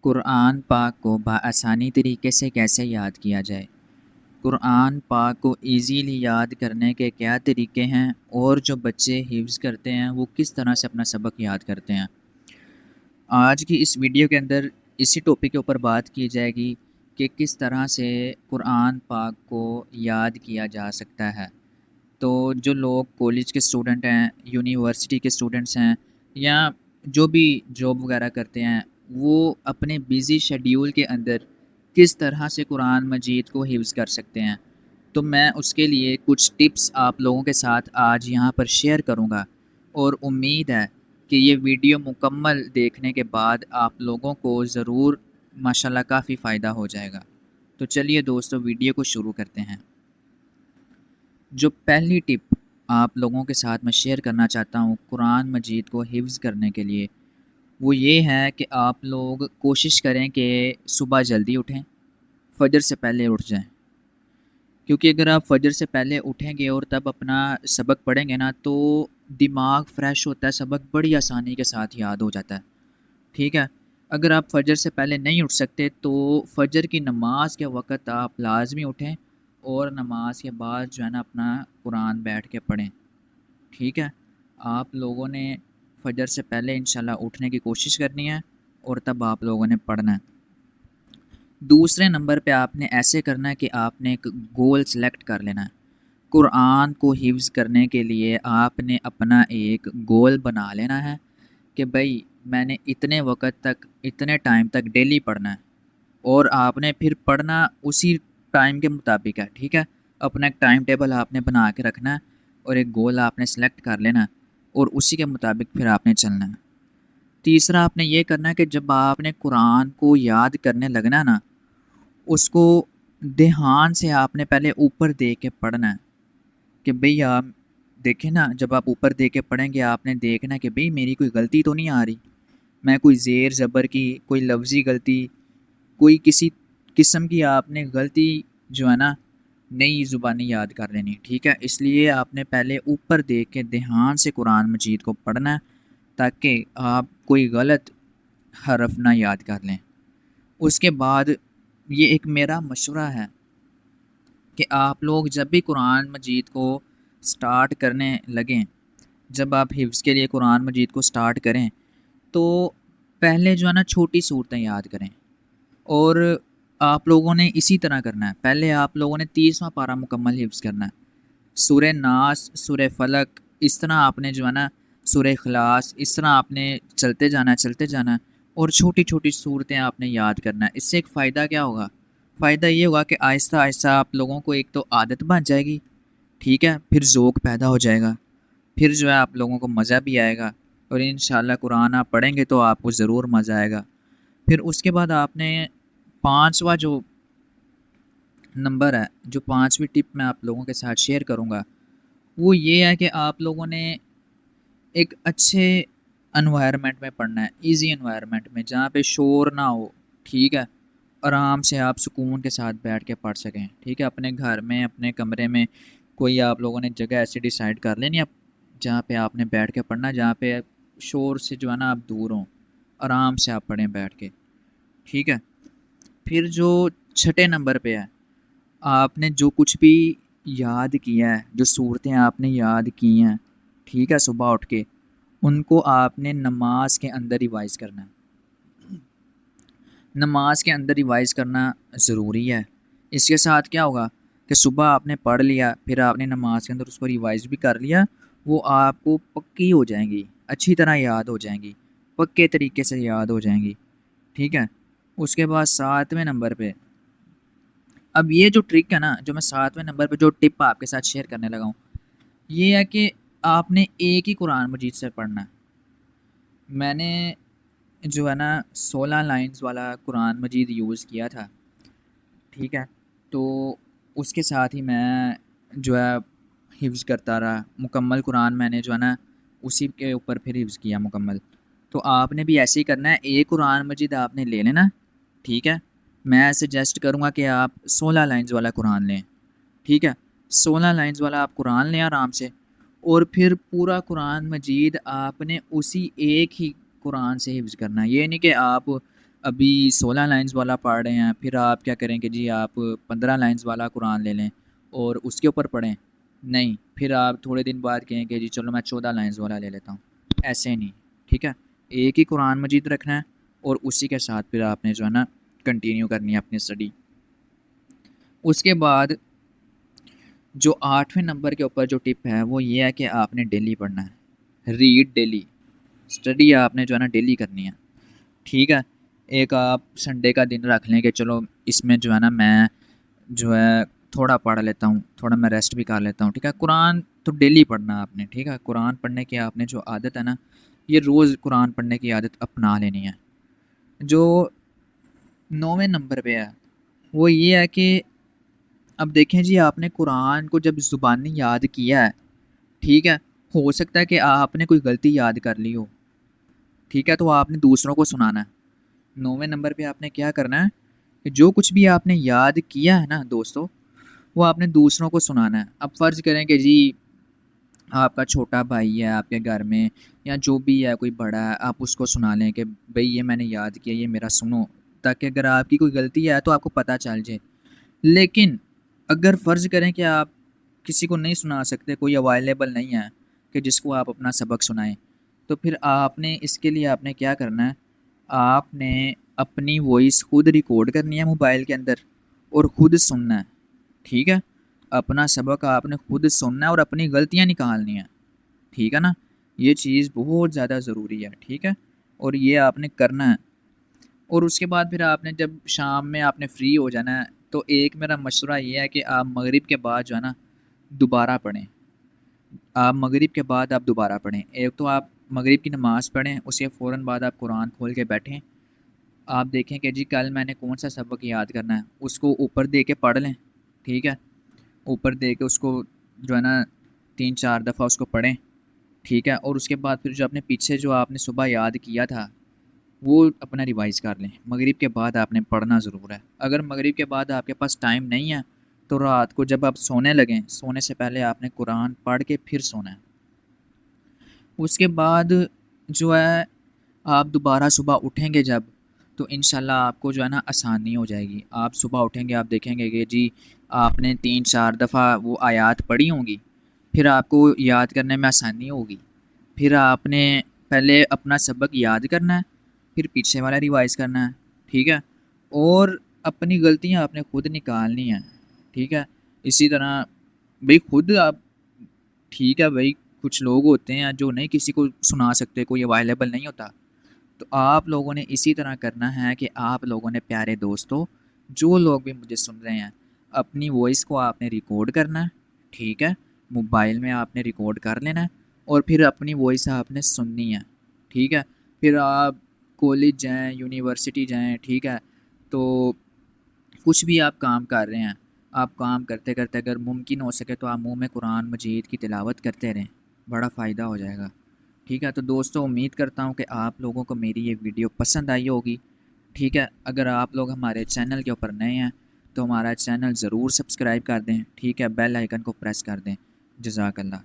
कुरान पाक को बआसानी तरीके से कैसे याद किया जाए। कुरान पाक को इजीली याद करने के क्या तरीके हैं और जो बच्चे हिफ्ज़ करते हैं वो किस तरह से अपना सबक याद करते हैं। आज की इस वीडियो के अंदर इसी टॉपिक के ऊपर बात की जाएगी कि किस तरह से कुरान पाक को याद किया जा सकता है। तो जो लोग कॉलेज के स्टूडेंट हैं, यूनिवर्सिटी के स्टूडेंट्स हैं या जो भी जॉब वगैरह करते हैं, वो अपने बिज़ी शेड्यूल के अंदर किस तरह से कुरान मजीद को हिफ्ज़ कर सकते हैं। तो मैं उसके लिए कुछ टिप्स आप लोगों के साथ आज यहाँ पर शेयर करूँगा और उम्मीद है कि ये वीडियो मुकम्मल देखने के बाद आप लोगों को ज़रूर माशाल्लाह काफ़ी फ़ायदा हो जाएगा। तो चलिए दोस्तों, वीडियो को शुरू करते हैं। जो पहली टिप आप लोगों के साथ मैं शेयर करना चाहता हूँ कुरान मजीद को हिफ्ज़ करने के लिए, वो ये है कि आप लोग कोशिश करें कि सुबह जल्दी उठें, फ़जर से पहले उठ जाएं। क्योंकि अगर आप फ़जर से पहले उठेंगे और तब अपना सबक पढ़ेंगे ना, तो दिमाग फ़्रेश होता है, सबक बड़ी आसानी के साथ याद हो जाता है। ठीक है? अगर आप फ़जर से पहले नहीं उठ सकते तो फ़जर की नमाज़ के वक़्त आप लाज़मी उठें और नमाज के बाद जो है ना अपना कुरान बैठ के पढ़ें। ठीक है? आप लोगों ने फ़जर से पहले इंशाल्लाह उठने की कोशिश करनी है और तब आप लोगों ने पढ़ना है। दूसरे नंबर पे आपने ऐसे करना है कि आपने एक गोल सेलेक्ट कर लेना है। कुरान को हिफ्ज़ करने के लिए आपने अपना एक गोल बना लेना है कि भई मैंने इतने वक़्त तक, इतने टाइम तक डेली पढ़ना है और आपने फिर पढ़ना उसी टाइम के मुताबिक है। ठीक है? अपना एक टाइम टेबल आपने बना के रखना है और एक गोल आपने सेलेक्ट कर लेना है और उसी के मुताबिक फिर आपने चलना है। तीसरा आपने ये करना है कि जब आपने कुरान को याद करने लगना है ना, उसको ध्यान से आपने पहले ऊपर देख के पढ़ना है कि भई आप देखें ना, जब आप ऊपर देख के पढ़ेंगे आपने देखना है कि भई मेरी कोई गलती तो नहीं आ रही। मैं कोई ज़ेर ज़बर की, कोई लफ्ज़ी गलती, कोई किसी किस्म की आपने गलती जो है ना, नई ज़ुबानी याद कर लेनी। ठीक है? इसलिए आपने पहले ऊपर देख के ध्यान से कुरान मजीद को पढ़ना है ताकि आप कोई गलत हरफ ना याद कर लें। उसके बाद ये एक मेरा मशवरा है कि आप लोग जब भी कुरान मजीद को स्टार्ट करने लगें, जब आप हिफ्ज़ के लिए कुरान मजीद को स्टार्ट करें, तो पहले जो है ना छोटी सूरतें याद करें और आप लोगों ने इसी तरह करना है। पहले आप लोगों ने 30वां पारा मुकम्मल हिफ्ज़ करना है। सूरह नास, सूरह फ़लक, इस तरह आपने जो है ना, सूरह इखलास, इस तरह आपने चलते जाना है, चलते जाना है और छोटी-छोटी सूरतें आपने याद करना है। इससे एक फ़ायदा क्या होगा? फ़ायदा ये होगा कि आहिस्ता-आहिस्ता आप लोगों को एक तो आदत बन जाएगी, ठीक है? फिर ज़ौक़ पैदा हो जाएगा, फिर जो है आप लोगों को मज़ा भी आएगा और इंशाअल्लाह कुरान आप पढ़ेंगे तो आपको ज़रूर मज़ा आएगा। फिर उसके बाद आपने 5वां जो नंबर है, जो 5वीं टिप मैं आप लोगों के साथ शेयर करूँगा, वो ये है कि आप लोगों ने एक अच्छे एनवायरनमेंट में पढ़ना है, ईज़ी एनवायरनमेंट में जहाँ पे शोर ना हो। ठीक है? आराम से आप सुकून के साथ बैठ के पढ़ सकें। ठीक है? अपने घर में, अपने कमरे में कोई आप लोगों ने जगह ऐसी डिसाइड कर लेनी है जहाँ पे आपने बैठ के पढ़ना है, जहाँ पे शोर से जो है ना आप दूर हों, आराम से आप पढ़ें बैठ के। ठीक है? फिर जो छठे नंबर पे है, आपने जो कुछ भी याद किया है, जो सूरतें आपने याद की हैं, ठीक है, सुबह उठ के, उनको आपने नमाज के अंदर रिवाइज़ करना है। नमाज के अंदर रिवाइज़ करना ज़रूरी है। इसके साथ क्या होगा कि सुबह आपने पढ़ लिया, फिर आपने नमाज के अंदर उसको रिवाइज़ भी कर लिया, वो आपको पक्की हो जाएंगी, अच्छी तरह याद हो जाएंगी, पक्के तरीके से याद हो जाएंगी। ठीक है? उसके बाद 7वें नंबर पे, अब ये जो ट्रिक है ना, जो मैं 7वें नंबर पे जो टिप आपके साथ शेयर करने लगा हूँ, ये है कि आपने एक ही कुरान मजीद से पढ़ना है। मैंने जो है ना 16 लाइन्स वाला कुरान मजीद यूज़ किया था। ठीक है? तो उसके साथ ही मैं जो है हिफ्ज़ करता रहा। मुकम्मल कुरान मैंने जो है ना उसी के ऊपर फिर हिफ्ज़ किया मुकम्मल। तो आपने भी ऐसे ही करना है, एक कुरान मजीद आपने ले लेना। ठीक है? मैं सजेस्ट करूँगा कि आप 16 लाइन्स वाला कुरान लें। ठीक है? 16 लाइन्स वाला आप कुरान लें आराम से और फिर पूरा कुरान मजीद आपने उसी एक ही कुरान से हिफ्ज़ करना है। ये नहीं कि आप अभी 16 लाइन्स वाला पढ़ रहे हैं, फिर आप क्या करें कि जी आप 15 लाइन्स वाला कुरान ले लें और उसके ऊपर पढ़ें। नहीं, फिर आप थोड़े दिन बाद कहें कि जी चलो मैं 14 लाइन्स वाला ले लेता हूँ। ऐसे नहीं, ठीक है। एक ही कुरान मजीद रखना है और उसी के साथ फिर आपने जो है ना कंटिन्यू करनी है अपनी स्टडी। उसके बाद जो 8वें नंबर के ऊपर जो टिप है वो ये है कि आपने डेली पढ़ना है। रीड डेली, स्टडी आपने जो है ना डेली करनी है, ठीक है। एक आप संडे का दिन रख लें कि चलो इसमें जो है ना मैं जो है थोड़ा पढ़ लेता हूँ, थोड़ा मैं रेस्ट भी कर लेता हूँ, ठीक है। कुरान तो डेली पढ़ना है आपने, ठीक है। कुरान पढ़ने की आपने जो आदत है ना, ये रोज़ कुरान पढ़ने की आदत अपना लेनी है। जो 9वें नंबर पे है वो ये है कि अब देखें जी, आपने कुरान को जब ज़ुबानी याद किया है, ठीक है, हो सकता है कि आपने कोई गलती याद कर ली हो, ठीक है, तो आपने दूसरों को सुनाना है। 9वें नंबर पे आपने क्या करना है कि जो कुछ भी आपने याद किया है ना दोस्तों, वो आपने दूसरों को सुनाना है। अब फ़र्ज़ करें कि जी आपका छोटा भाई है आपके घर में, या जो भी है कोई बड़ा है, आप उसको सुना लें कि भई ये मैंने याद किया, ये मेरा सुनो, ताकि अगर आपकी कोई गलती है तो आपको पता चल जाए। लेकिन अगर फ़र्ज़ करें कि आप किसी को नहीं सुना सकते, कोई अवेलेबल नहीं है कि जिसको आप अपना सबक सुनाएं, तो फिर आपने इसके लिए आपने क्या करना है, आपने अपनी वॉइस खुद रिकॉर्ड करनी है मोबाइल के अंदर और ख़ुद सुनना है, ठीक है। अपना सबक आपने खुद सुनना है और अपनी गलतियाँ निकालनी है, ठीक है ना। ये चीज़ बहुत ज़्यादा ज़रूरी है, ठीक है, और ये आपने करना है। और उसके बाद फिर आपने जब शाम में आपने फ्री हो जाना है, तो एक मेरा मशवरा ये है कि आप मगरिब के बाद जो है ना दोबारा पढ़ें। आप मगरिब के बाद आप दोबारा पढ़ें। एक तो आप मगरिब की नमाज़ पढ़ें, उसके फ़ौरन बाद आप कुरान खोल के बैठें। आप देखें कि जी कल मैंने कौन सा सबक याद करना है, उसको ऊपर दे के पढ़ लें, ठीक है। ऊपर दे के उसको जो है ना 3-4 दफ़ा उसको पढ़ें, ठीक है। और उसके बाद फिर जो आपने पीछे जो आपने सुबह याद किया था वो अपना रिवाइज़ कर लें। मगरिब के बाद आपने पढ़ना ज़रूर है। अगर मगरिब के बाद आपके पास टाइम नहीं है, तो रात को जब आप सोने लगें, सोने से पहले आपने कुरान पढ़ के फिर सोना है। उसके बाद जो है आप दोबारा सुबह उठेंगे जब, तो इंशाल्लाह आपको जो है ना आसानी हो जाएगी। आप सुबह उठेंगे, आप देखेंगे कि जी आपने 3-4 दफ़ा वो आयत पढ़ी होंगी, फिर आपको याद करने में आसानी होगी। फिर आपने पहले अपना सबक याद करना है, फिर पीछे वाला रिवाइज़ करना है, ठीक है। और अपनी गलतियाँ आपने खुद निकालनी हैं, ठीक है। इसी तरह भई खुद आप, ठीक है भाई, कुछ लोग होते हैं जो नहीं किसी को सुना सकते, कोई अवेलेबल नहीं होता, तो आप लोगों ने इसी तरह करना है कि आप लोगों ने प्यारे दोस्तों, जो लोग भी मुझे सुन रहे हैं, अपनी वॉइस को आपने रिकॉर्ड करना है, ठीक है। मोबाइल में आपने रिकॉर्ड कर लेना है और फिर अपनी वॉइस आपने सुननी है, ठीक है। फिर आप कॉलेज जाएँ, यूनिवर्सिटी जाएँ, ठीक है, तो कुछ भी आप काम कर रहे हैं, आप काम करते करते अगर मुमकिन हो सके तो आप मुंह में कुरान मजीद की तिलावत करते रहें, बड़ा फ़ायदा हो जाएगा, ठीक है। तो दोस्तों उम्मीद करता हूँ कि आप लोगों को मेरी ये वीडियो पसंद आई होगी, ठीक है। अगर आप लोग हमारे चैनल के ऊपर नए हैं तो हमारा चैनल ज़रूर सब्सक्राइब कर दें, ठीक है, बेल आइकन को प्रेस कर दें। जज़ाकल्लाह।